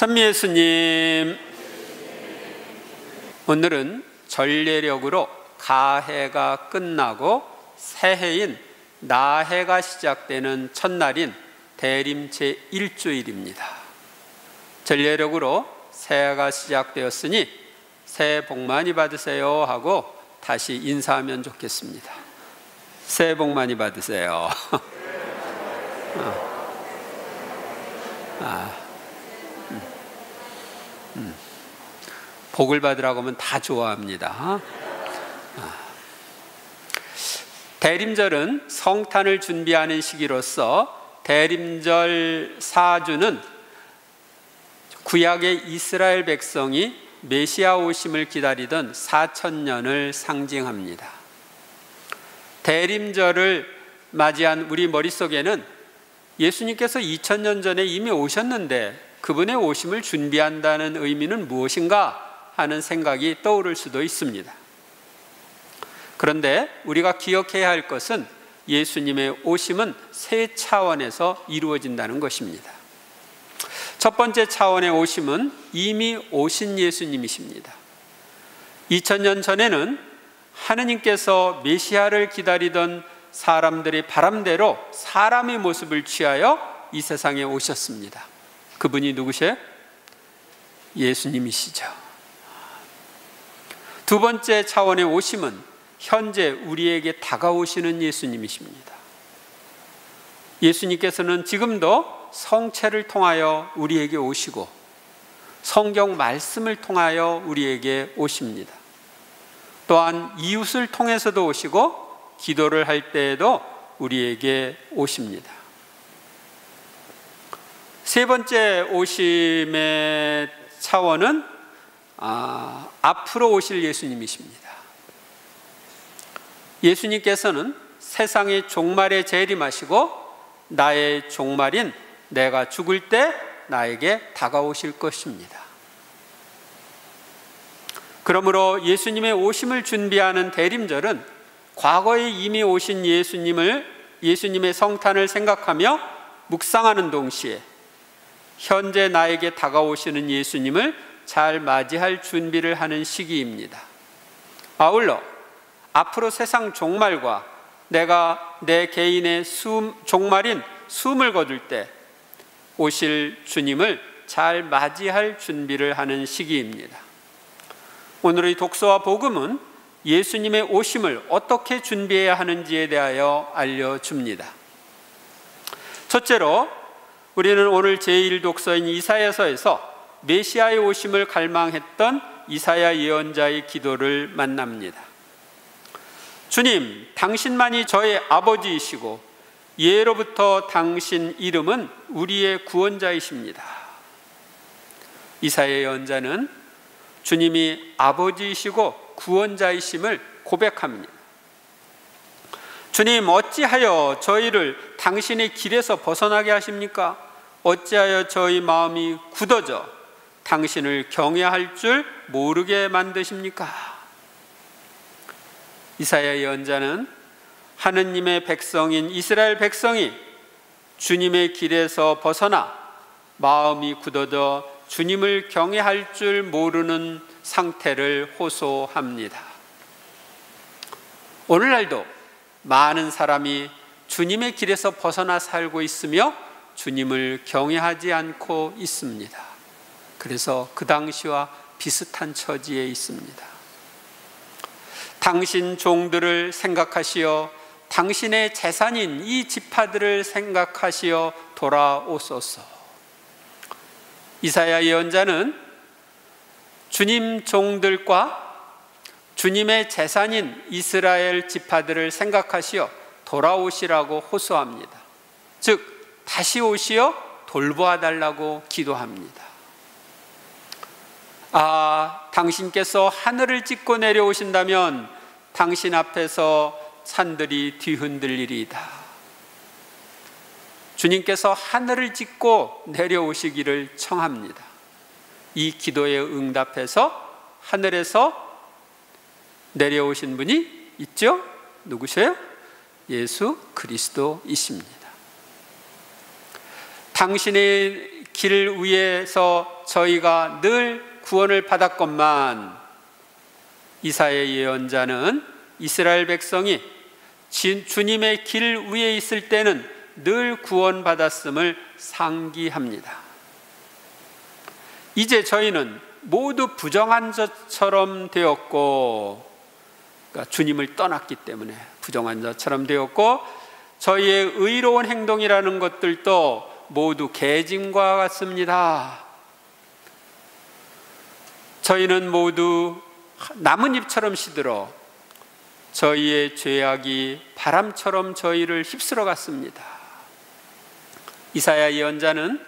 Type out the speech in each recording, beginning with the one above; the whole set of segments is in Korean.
찬미 예수님, 오늘은 전례력으로 가해가 끝나고 새해인 나해가 시작되는 첫날인 대림 제1주일입니다. 전례력으로 새해가 시작되었으니 새해 복 많이 받으세요 하고 다시 인사하면 좋겠습니다. 새해 복 많이 받으세요. 복을 받으라고 하면 다 좋아합니다. 대림절은 성탄을 준비하는 시기로서 대림절 4주는 구약의 이스라엘 백성이 메시아 오심을 기다리던 4,000년을 상징합니다. 대림절을 맞이한 우리 머릿속에는 예수님께서 2000년 전에 이미 오셨는데 그분의 오심을 준비한다는 의미는 무엇인가 하는 생각이 떠오를 수도 있습니다. 그런데 우리가 기억해야 할 것은 예수님의 오심은 세 차원에서 이루어진다는 것입니다. 첫 번째 차원의 오심은 이미 오신 예수님이십니다. 2000년 전에는 하느님께서 메시아를 기다리던 사람들의 바람대로 사람의 모습을 취하여 이 세상에 오셨습니다. 그분이 누구세요? 예수님이시죠. 두 번째 차원의 오심은 현재 우리에게 다가오시는 예수님이십니다. 예수님께서는 지금도 성체를 통하여 우리에게 오시고 성경 말씀을 통하여 우리에게 오십니다. 또한 이웃을 통해서도 오시고 기도를 할 때에도 우리에게 오십니다. 세 번째 오심의 차원은 앞으로 오실 예수님이십니다. 예수님께서는 세상의 종말에 재림하시고 나의 종말인 내가 죽을 때 나에게 다가오실 것입니다. 그러므로 예수님의 오심을 준비하는 대림절은 과거에 이미 오신 예수님의 성탄을 생각하며 묵상하는 동시에 현재 나에게 다가오시는 예수님을 잘 맞이할 준비를 하는 시기입니다. 아울러 앞으로 세상 종말과 내가 내 개인의 종말인 숨을 거둘 때 오실 주님을 잘 맞이할 준비를 하는 시기입니다. 오늘의 독서와 복음은 예수님의 오심을 어떻게 준비해야 하는지에 대하여 알려줍니다. 첫째로 우리는 오늘 제1독서인 이사야서에서 메시아의 오심을 갈망했던 이사야 예언자의 기도를 만납니다. 주님, 당신만이 저의 아버지이시고 예로부터 당신 이름은 우리의 구원자이십니다. 이사야 예언자는 주님이 아버지이시고 구원자이심을 고백합니다. 주님, 어찌하여 저희를 당신의 길에서 벗어나게 하십니까? 어찌하여 저희 마음이 굳어져 당신을 경외할 줄 모르게 만드십니까? 이사야 예언자는 하느님의 백성인 이스라엘 백성이 주님의 길에서 벗어나 마음이 굳어져 주님을 경외할 줄 모르는 상태를 호소합니다. 오늘날도 많은 사람이 주님의 길에서 벗어나 살고 있으며 주님을 경외하지 않고 있습니다. 그래서 그 당시와 비슷한 처지에 있습니다. 당신 종들을 생각하시어 당신의 재산인 이 지파들을 생각하시어 돌아오소서. 이사야 예언자는 주님 종들과 주님의 재산인 이스라엘 지파들을 생각하시어 돌아오시라고 호소합니다. 즉 다시 오시어 돌보아 달라고 기도합니다. 당신께서 하늘을 찢고 내려오신다면 당신 앞에서 산들이 뒤흔들리리이다. 주님께서 하늘을 찢고 내려오시기를 청합니다. 이 기도에 응답해서 하늘에서 내려오신 분이 있죠? 누구세요? 예수 그리스도이십니다. 당신의 길 위에서 저희가 늘 구원을 받았건만 이사야 예언자는 이스라엘 백성이 주님의 길 위에 있을 때는 늘 구원받았음을 상기합니다. 이제 저희는 모두 부정한 자처럼 되었고, 그러니까 주님을 떠났기 때문에 부정한 자처럼 되었고, 저희의 의로운 행동이라는 것들도 모두 개짐과 같습니다. 저희는 모두 나뭇잎처럼 시들어 저희의 죄악이 바람처럼 저희를 휩쓸어 갔습니다. 이사야 예언자는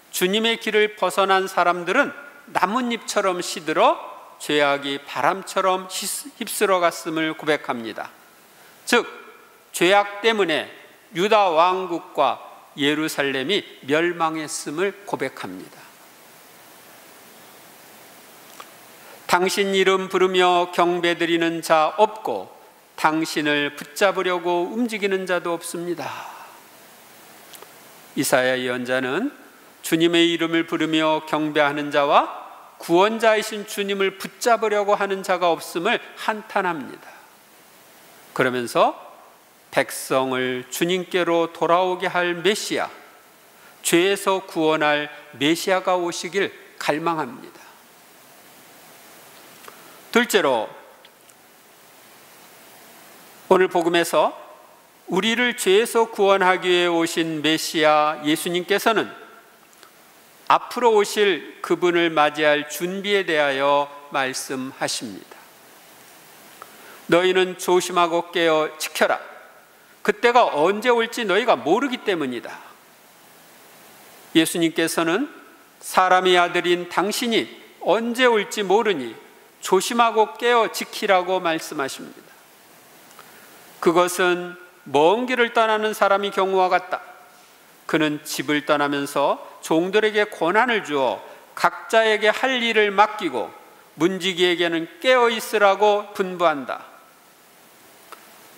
주님의 길을 벗어난 사람들은 나뭇잎처럼 시들어 죄악이 바람처럼 휩쓸어 갔음을 고백합니다. 즉, 죄악 때문에 유다 왕국과 예루살렘이 멸망했음을 고백합니다. 당신 이름 부르며 경배드리는 자 없고 당신을 붙잡으려고 움직이는 자도 없습니다. 이사야 예언자는 주님의 이름을 부르며 경배하는 자와 구원자이신 주님을 붙잡으려고 하는 자가 없음을 한탄합니다. 그러면서 백성을 주님께로 돌아오게 할 메시아, 죄에서 구원할 메시아가 오시길 갈망합니다. 둘째로, 오늘 복음에서 우리를 죄에서 구원하기 위해 오신 메시아 예수님께서는 앞으로 오실 그분을 맞이할 준비에 대하여 말씀하십니다. 너희는 조심하고 깨어 지켜라. 그때가 언제 올지 너희가 모르기 때문이다. 예수님께서는 사람의 아들인 당신이 언제 올지 모르니 조심하고 깨어 지키라고 말씀하십니다. 그것은 먼 길을 떠나는 사람의 경우와 같다. 그는 집을 떠나면서 종들에게 권한을 주어 각자에게 할 일을 맡기고 문지기에게는 깨어 있으라고 분부한다.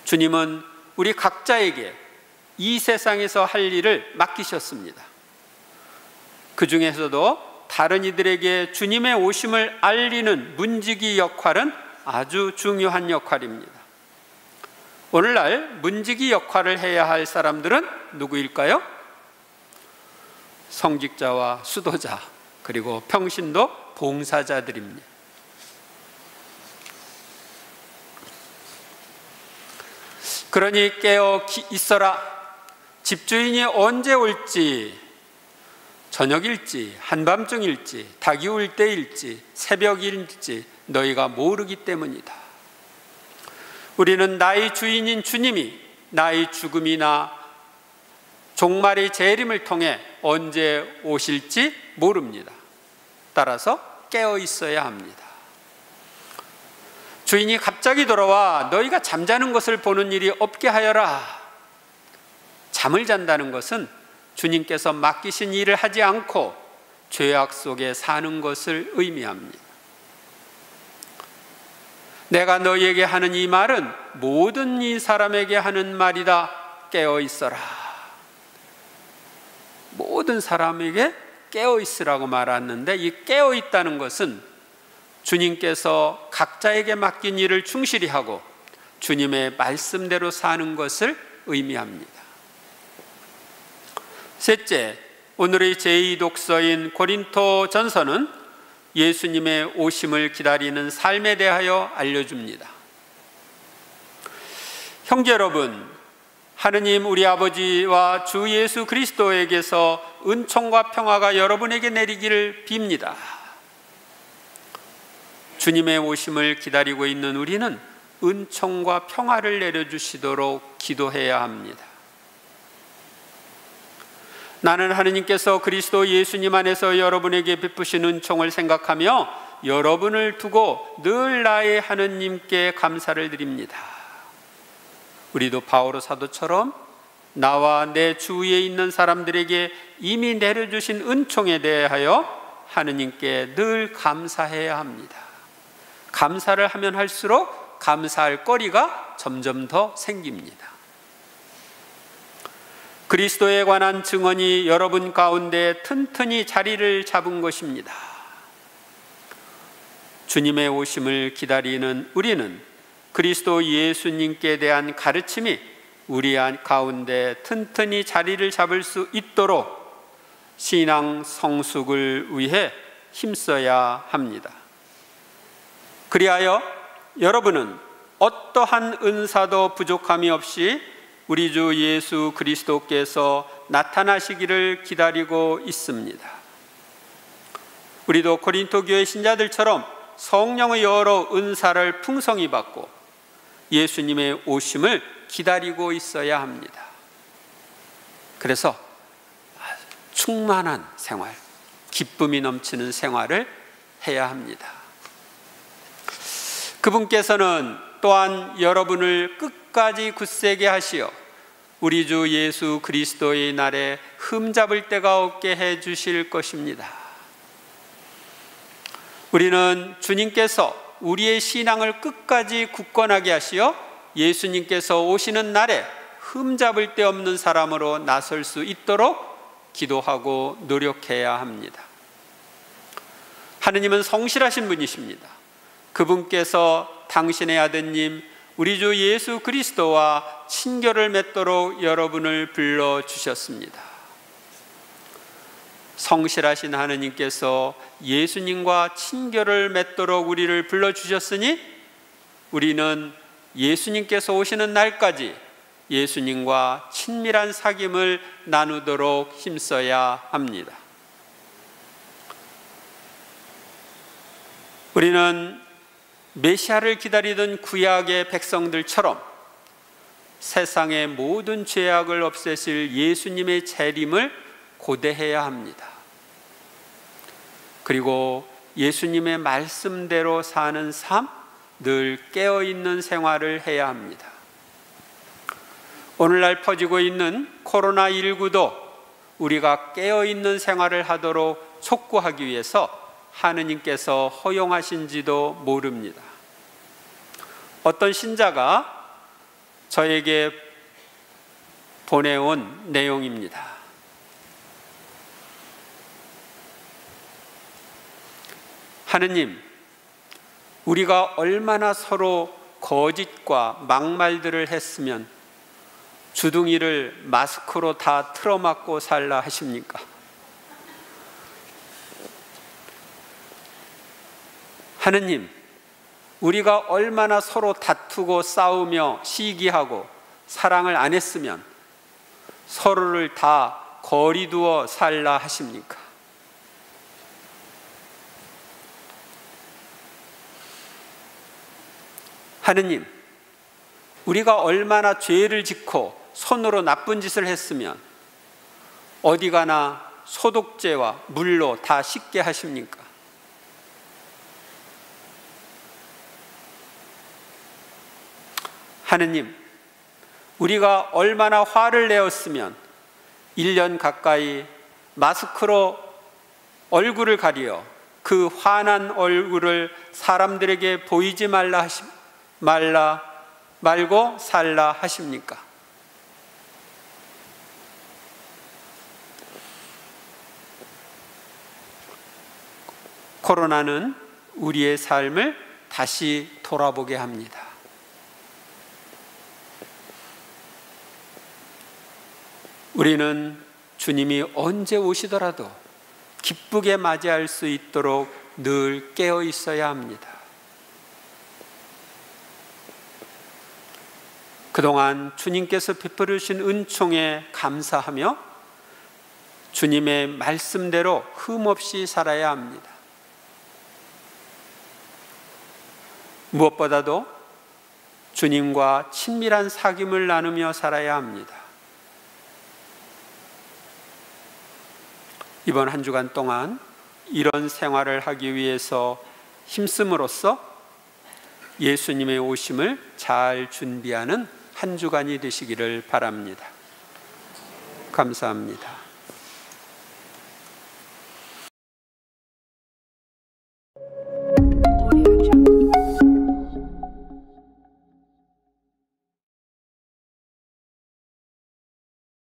주님은 우리 각자에게 이 세상에서 할 일을 맡기셨습니다. 그 중에서도 다른 이들에게 주님의 오심을 알리는 문지기 역할은 아주 중요한 역할입니다. 오늘날 문지기 역할을 해야 할 사람들은 누구일까요? 성직자와 수도자, 그리고 평신도 봉사자들입니다. 그러니 깨어 있어라. 집주인이 언제 올지, 저녁일지 한밤중일지 닭이 울 때일지 새벽일지 너희가 모르기 때문이다. 우리는 나의 주인인 주님이 나의 죽음이나 종말의 재림을 통해 언제 오실지 모릅니다. 따라서 깨어 있어야 합니다. 주인이 갑자기 돌아와 너희가 잠자는 것을 보는 일이 없게 하여라. 잠을 잔다는 것은 주님께서 맡기신 일을 하지 않고 죄악 속에 사는 것을 의미합니다. 내가 너희에게 하는 이 말은 모든 이 사람에게 하는 말이다. 깨어 있어라. 모든 사람에게 깨어 있으라고 말하는데, 이 깨어 있다는 것은 주님께서 각자에게 맡긴 일을 충실히 하고 주님의 말씀대로 사는 것을 의미합니다. 셋째, 오늘의 제2독서인 고린토 전서는 예수님의 오심을 기다리는 삶에 대하여 알려줍니다. 형제 여러분, 하느님 우리 아버지와 주 예수 그리스도에게서 은총과 평화가 여러분에게 내리기를 빕니다. 주님의 오심을 기다리고 있는 우리는 은총과 평화를 내려주시도록 기도해야 합니다. 나는 하느님께서 그리스도 예수님 안에서 여러분에게 베푸신 은총을 생각하며 여러분을 두고 늘 나의 하느님께 감사를 드립니다. 우리도 바오로 사도처럼 나와 내 주위에 있는 사람들에게 이미 내려주신 은총에 대하여 하느님께 늘 감사해야 합니다. 감사를 하면 할수록 감사할 거리가 점점 더 생깁니다. 그리스도에 관한 증언이 여러분 가운데 튼튼히 자리를 잡은 것입니다. 주님의 오심을 기다리는 우리는 그리스도 예수님께 대한 가르침이 우리 가운데 튼튼히 자리를 잡을 수 있도록 신앙 성숙을 위해 힘써야 합니다. 그리하여 여러분은 어떠한 은사도 부족함이 없이 우리 주 예수 그리스도께서 나타나시기를 기다리고 있습니다. 우리도 고린도 교회 신자들처럼 성령의 여러 은사를 풍성히 받고 예수님의 오심을 기다리고 있어야 합니다. 그래서 충만한 생활, 기쁨이 넘치는 생활을 해야 합니다. 그분께서는 또한 여러분을 끝까지 굳세게 하시어 우리 주 예수 그리스도의 날에 흠잡을 데가 없게 해 주실 것입니다. 우리는 주님께서 우리의 신앙을 끝까지 굳건하게 하시어 예수님께서 오시는 날에 흠잡을 데 없는 사람으로 나설 수 있도록 기도하고 노력해야 합니다. 하느님은 성실하신 분이십니다. 그분께서 당신의 아드님 우리 주 예수 그리스도와 친교를 맺도록 여러분을 불러주셨습니다. 성실하신 하느님께서 예수님과 친교를 맺도록 우리를 불러주셨으니 우리는 예수님께서 오시는 날까지 예수님과 친밀한 사귐을 나누도록 힘써야 합니다. 우리는 메시아를 기다리던 구약의 백성들처럼 세상의 모든 죄악을 없애실 예수님의 재림을 고대해야 합니다. 그리고 예수님의 말씀대로 사는 삶, 늘 깨어있는 생활을 해야 합니다. 오늘날 퍼지고 있는 코로나19도 우리가 깨어있는 생활을 하도록 촉구하기 위해서 하느님께서 허용하신지도 모릅니다. 어떤 신자가 저에게 보내온 내용입니다. 하느님, 우리가 얼마나 서로 거짓과 막말들을 했으면 주둥이를 마스크로 다 틀어막고 살라 하십니까? 하느님, 우리가 얼마나 서로 다투고 싸우며 시기하고 사랑을 안 했으면 서로를 다 거리 두어 살라 하십니까? 하느님, 우리가 얼마나 죄를 짓고 손으로 나쁜 짓을 했으면 어디 가나 소독제와 물로 다 씻게 하십니까? 하느님, 우리가 얼마나 화를 내었으면 1년 가까이 마스크로 얼굴을 가리어 그 환한 얼굴을 사람들에게 보이지 말고 살라 하십니까? 코로나는 우리의 삶을 다시 돌아보게 합니다. 우리는 주님이 언제 오시더라도 기쁘게 맞이할 수 있도록 늘 깨어 있어야 합니다. 그동안 주님께서 베풀어 주신 은총에 감사하며 주님의 말씀대로 흠없이 살아야 합니다. 무엇보다도 주님과 친밀한 사귐을 나누며 살아야 합니다. 이번 한 주간 동안 이런 생활을 하기 위해서 힘씀으로써 예수님의 오심을 잘 준비하는 한 주간이 되시기를 바랍니다. 감사합니다.